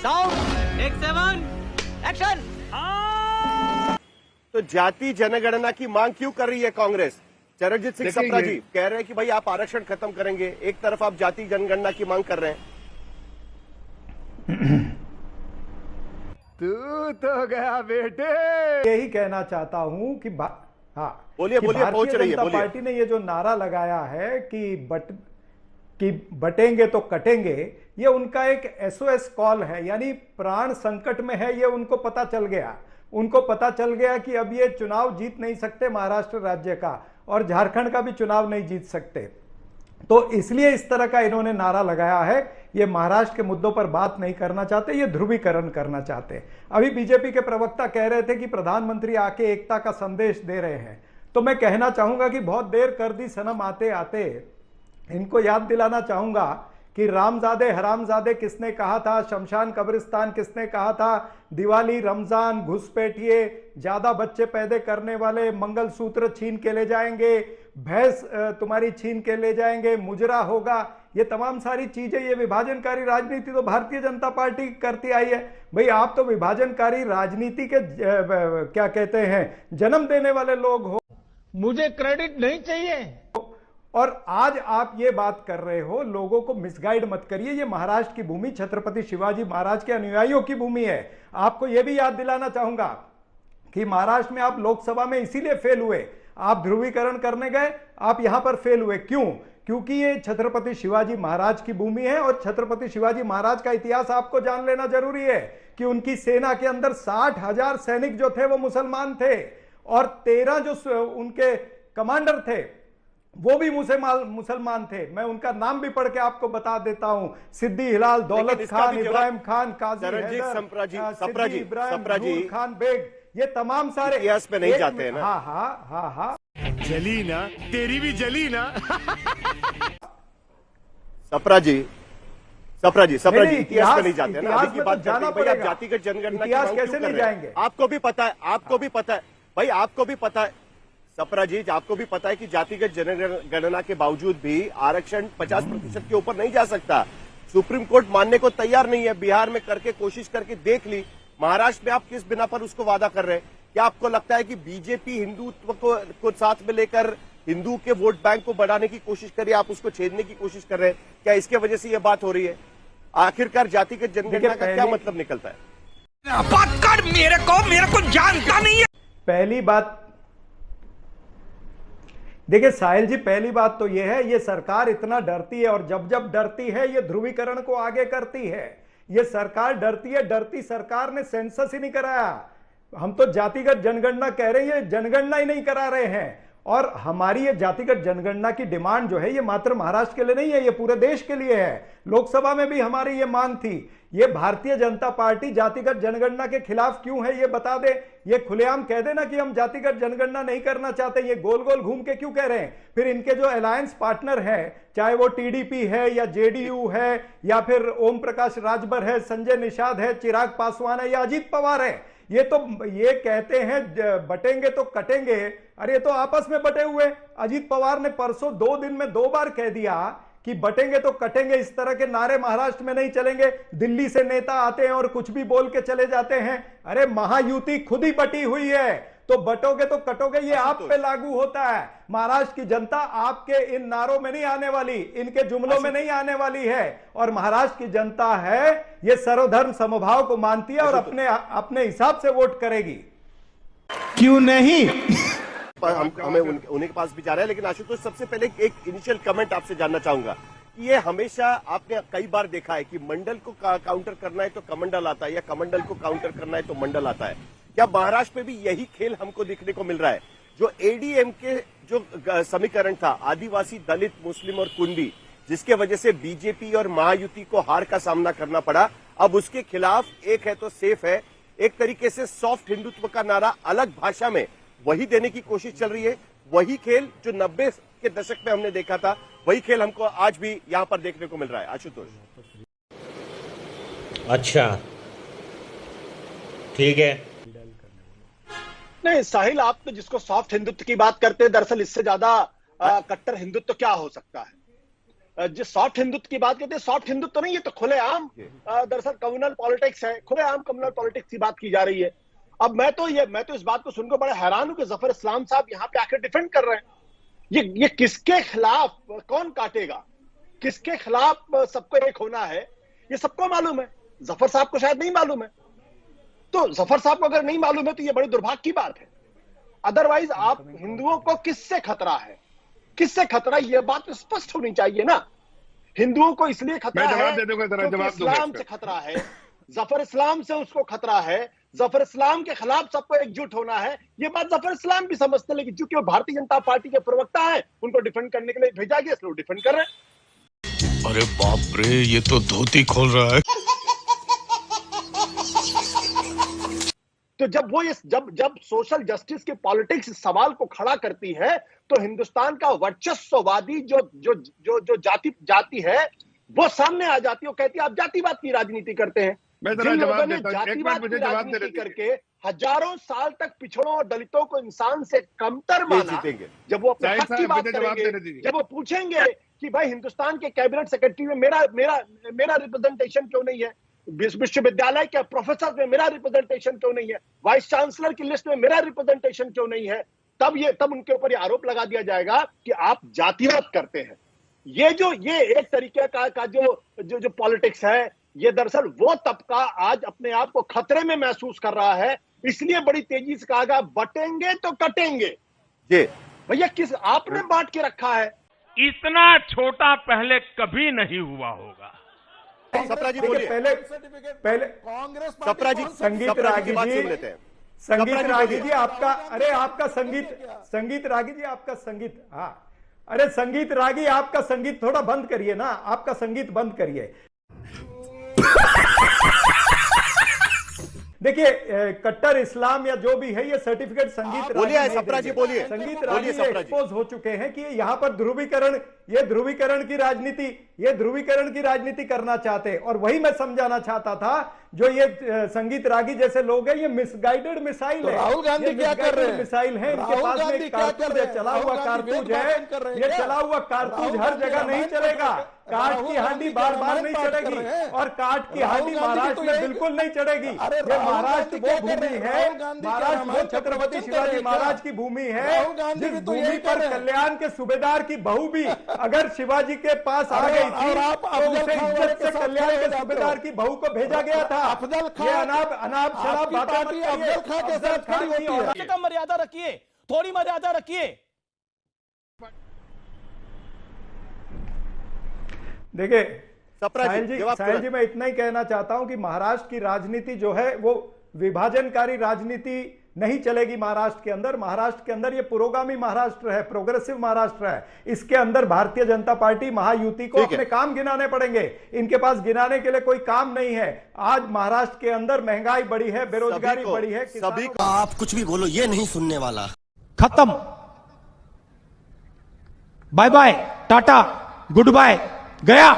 Sound take 7 action. तो जाति जनगणना की मांग क्यों कर रही है कांग्रेस? चरणजीत सिंह सप्रा जी कह रहे हैं कि भाई आप आरक्षण खत्म करेंगे, एक तरफ आप जाति जनगणना की मांग कर रहे हैं। तू तो गया बेटे। यही कहना चाहता हूं कि हाँ बोलिए बोलिए, पहुंच रही है, भारतीय जनता पार्टी ने ये जो नारा लगाया है कि बटेंगे तो कटेंगे, ये उनका एक एसओएस कॉल है, यानी प्राण संकट में है। ये उनको पता चल गया, कि अब ये चुनाव जीत नहीं सकते महाराष्ट्र राज्य का, और झारखंड का भी चुनाव नहीं जीत सकते। तो इसलिए इस तरह का इन्होंने नारा लगाया है। ये महाराष्ट्र के मुद्दों पर बात नहीं करना चाहते, ये ध्रुवीकरण करना चाहते। अभी बीजेपी के प्रवक्ता कह रहे थे कि प्रधानमंत्री आके एकता का संदेश दे रहे हैं। तो मैं कहना चाहूंगा कि बहुत देर कर दी सनम आते आते। इनको याद दिलाना चाहूंगा कि रामजादे हरामजादे किसने कहा था, शमशान कब्रिस्तान किसने कहा था, दिवाली रमजान घुसपैठिए, ज्यादा बच्चे पैदा करने वाले, मंगलसूत्र छीन के ले जाएंगे, भैंस तुम्हारी छीन के ले जाएंगे, मुजरा होगा। ये तमाम सारी चीजें, ये विभाजनकारी राजनीति तो भारतीय जनता पार्टी करती आई है। भाई आप तो विभाजनकारी राजनीति के क्या कहते हैं, जन्म देने वाले लोग हो। मुझे क्रेडिट नहीं चाहिए। और आज आप ये बात कर रहे हो, लोगों को मिसगाइड मत करिए। ये महाराष्ट्र की भूमि छत्रपति शिवाजी महाराज के अनुयायियों की भूमि है। आपको यह भी याद दिलाना चाहूंगा कि महाराष्ट्र में आप लोकसभा में इसीलिए फेल हुए, आप ध्रुवीकरण करने गए, आप यहां पर फेल हुए। क्यों? क्योंकि ये छत्रपति शिवाजी महाराज की भूमि है, और छत्रपति शिवाजी महाराज का इतिहास आपको जान लेना जरूरी है कि उनकी सेना के अंदर 60,000 सैनिक जो थे वो मुसलमान थे, और 13 जो उनके कमांडर थे वो भी मुसलमान थे। मैं उनका नाम भी पढ़ के आपको बता देता हूं, सिद्दी हिलाल, दौलत खान, इब्राहिम खान, काजी हैदर, इब्राहिम खान बेग, ये तमाम सारे इतिहास पे नहीं जाते हैं ना। हाँ। जली ना, तेरी भी जली ना। सप्रा जी इतिहास पे नहीं जाते ना। अभी की बात जाना करते हैं, पड़ेगा। जातिगत जनगणना इतिहास की मांग कैसे क्यों नहीं कर रहे हैं? जाएंगे? आपको भी पता है भाई, आपको भी पता है सप्रा जी, आपको भी पता है कि जातिगत जनगणना के बावजूद भी आरक्षण 50% के ऊपर नहीं जा सकता। सुप्रीम कोर्ट मानने को तैयार नहीं है। बिहार में करके कोशिश करके देख ली, महाराष्ट्र में आप किस बिना पर उसको वादा कर रहे हैं? क्या आपको लगता है कि बीजेपी हिंदुत्व को साथ में लेकर हिंदू के वोट बैंक को बढ़ाने की कोशिश कर रही है, आप उसको छेदने की कोशिश कर रहे हैं? क्या इसके वजह से यह बात हो रही है? आखिरकार जातिगत जनगणना का क्या मतलब निकलता है? मेरे को जानता नहीं है। पहली बात देखिए साहिल जी, पहली बात तो यह है, ये सरकार इतना डरती है, और जब डरती है ये ध्रुवीकरण को आगे करती है। ये सरकार डरती है, डरती सरकार ने सेंसस ही नहीं कराया। हम तो जातिगत जनगणना कह रहे हैं, जनगणना ही नहीं करा रहे हैं। और हमारी ये जातिगत जनगणना की डिमांड जो है, ये मात्र महाराष्ट्र के लिए नहीं है, ये पूरे देश के लिए है। लोकसभा में भी हमारी ये मांग थी। ये भारतीय जनता पार्टी जातिगत जनगणना के खिलाफ क्यों है ये बता दे। ये खुलेआम कह देना कि हम जातिगत जनगणना नहीं करना चाहते। ये गोल गोल घूम के क्यों कह रहे हैं? फिर इनके जो अलायंस पार्टनर है, चाहे वो टीडीपी है या जेडीयू है या फिर ओम प्रकाश राजभर है, संजय निषाद है, चिराग पासवान है या अजीत पवार है, ये तो ये कहते हैं बटेंगे तो कटेंगे। अरे तो आपस में बटे हुए। अजीत पवार ने परसों 2 दिन में 2 बार कह दिया कि बटेंगे तो कटेंगे। इस तरह के नारे महाराष्ट्र में नहीं चलेंगे। दिल्ली से नेता आते हैं और कुछ भी बोल के चले जाते हैं। अरे महायुति खुद ही बटी हुई है, तो बटोगे तो कटोगे, ये आप पे लागू होता है। महाराष्ट्र की जनता आपके इन नारों में नहीं आने वाली, इनके जुमलों में नहीं आने वाली है। और महाराष्ट्र की जनता है, ये सर्वधर्म समभाव को मानती है और अपने हिसाब से वोट करेगी। क्यों नहीं? हमें उन्हीं के पास भी जा रहा है। लेकिन आशुतोष, सबसे पहले एक इनिशियल कमेंट आपसे जानना चाहूंगा कि ये हमेशा आपने कई बार देखा है कि मंडल को काउंटर करना है तो कमंडल आता है, या कमंडल को काउंटर करना है तो मंडल आता है। क्या महाराष्ट्र में भी यही खेल हमको दिखने को मिल रहा है? जो एडीएम के जो समीकरण था, आदिवासी, दलित, मुस्लिम और कुंडी, जिसके वजह से बीजेपी और महायुति को हार का सामना करना पड़ा, अब उसके खिलाफ एक है तो सेफ है, एक तरीके से सॉफ्ट हिंदुत्व का नारा अलग भाषा में वही देने की कोशिश चल रही है। वही खेल जो 90 के दशक में हमने देखा था, वही खेल हमको आज भी यहां पर देखने को मिल रहा है। आशुतोष, अच्छा ठीक है। नहीं साहिल, आप तो जिसको सॉफ्ट हिंदुत्व की बात करते हैं, दरअसल इससे ज्यादा कट्टर हिंदुत्व क्या हो सकता है? जिस सॉफ्ट हिंदुत्व की बात करते हैं, सॉफ्ट हिंदुत्व तो नहीं, ये तो खुलेआम दरअसल कम्युनल पॉलिटिक्स है, खुलेआम कम्युनल पॉलिटिक्स की बात की जा रही है। अब मैं तो इस बात को सुनकर बड़ा हैरान हूं कि जफर इस्लाम साहब यहाँ पे आकर डिफेंड कर रहे हैं। ये किसके खिलाफ कौन काटेगा, किसके खिलाफ सबको एक होना है, ये सबको मालूम है, जफर साहब को शायद नहीं मालूम है। तो जफर साहब को अगर नहीं मालूम है तो ये बड़ी दुर्भाग्य की बात है। अदरवाइज आप हिंदुओं को किससे खतरा है, किससे खतरा, यह बात तो स्पष्ट होनी चाहिए ना। हिंदुओं को इसलिए खतरा है क्योंकि इस्लाम से खतरा है, जफर इस्लाम से उसको खतरा है, जफर इस्लाम के खिलाफ सबको एकजुट होना है। ये बात जफर इस्लाम भी समझते हैं, लेकिन चूंकि वो भारतीय जनता पार्टी के प्रवक्ता हैं, उनको डिफेंड करने के लिए भेजा गया, इसलिए वो डिफेंड कर रहे हैं। अरे बाप रे, ये तो धोती खोल रहा है। तो जब वो जब सोशल जस्टिस की पॉलिटिक्स इस सवाल को खड़ा करती है, तो हिंदुस्तान का वर्चस्ववादी जो जाति है वो सामने आ जाती है। वो कहती है आप जातिवाद की राजनीति करते हैं। जिन लोगों ने जातिवाद की राजनीति करके हजारों साल तक पिछड़ों और दलितों को इंसान से कमतर माना, जब वो अपने हक की बात करेंगे, जब वो पूछेंगे कि भाई हिंदुस्तान के कैबिनेट सेक्रेटरी में मेरा रिप्रेजेंटेशन क्यों नहीं है, विश्वविद्यालय के प्रोफेसर में मेरा रिप्रेजेंटेशन क्यों नहीं है, वाइस चांसलर की लिस्ट में मेरा रिप्रेजेंटेशन क्यों नहीं है, तब उनके ऊपर ये आरोप लगा दिया जाएगा कि आप जातिवाद करते हैं। ये एक तरीके का जो पॉलिटिक्स है, ये दरअसल वो तबका आज अपने आप को खतरे में महसूस कर रहा है। इसलिए बड़ी तेजी से कहा गया बटेंगे तो कटेंगे। भैया आपने बांट के रखा है, इतना छोटा पहले कभी नहीं हुआ होगा। सप्रा जी बोलिए। पहले कांग्रेस सप्रा जी, संगीत रागी जी, संगीत रागी जी आपका, अरे आपका संगीत रागी जी आपका संगीत, हाँ, अरे संगीत रागी आपका संगीत थोड़ा बंद करिए ना, आपका संगीत बंद करिए। देखिए कट्टर इस्लाम या जो भी है, ये सर्टिफिकेट संगीत बोलिए सप्रा जी, बोलिए संगीत रागी एक्सपोज हो चुके हैं कि यहाँ पर ध्रुवीकरण की राजनीति करना चाहते हैं। और वही मैं समझाना चाहता था, जो ये संगीत रागी जैसे लोग हैं, ये मिसगाइडेड मिसाइल है। राहुल गांधी क्या कर रहे हैं? मिसाइल है इनके पास में, कारतूस है, चला हुआ कारतूस है, ये चला हुआ कारतूस हर जगह नहीं चलेगा। काठ की हांडी बार बार नहीं चढ़ेगी, और काठ की हांडी महाराष्ट्र में बिल्कुल नहीं चढ़ेगी। ये महाराष्ट्र वो भूमि है, महाराष्ट्र वो छत्रपति शिवाजी महाराज की भूमि है, जिस भूमि पर कल्याण के सूबेदार की बहू भी अगर शिवाजी के पास आ गई थी तो उसे इज्जत से कल्याण के सूबेदार की बहू को भेजा गया था। अफजल खान, ये अनाप शराब बातें मत करिए। अफजल खान के साथ खड़ी होती है। कम से कम मर्यादा रखिए, थोड़ी मर्यादा रखिए। देखिए साहिल जी, मैं इतना ही कहना चाहता हूं कि महाराष्ट्र की राजनीति जो है वो विभाजनकारी राजनीति नहीं चलेगी महाराष्ट्र के अंदर। महाराष्ट्र के अंदर ये पुरोगामी महाराष्ट्र है, प्रोग्रेसिव महाराष्ट्र है। इसके अंदर भारतीय जनता पार्टी महायुति को अपने काम गिनाने पड़ेंगे। इनके पास गिनाने के लिए कोई काम नहीं है। आज महाराष्ट्र के अंदर महंगाई बढ़ी है, बेरोजगारी बढ़ी है, सभी आप कुछ भी बोलो, ये नहीं सुनने वाला। खत्म, bye bye, tata, good bye, गया।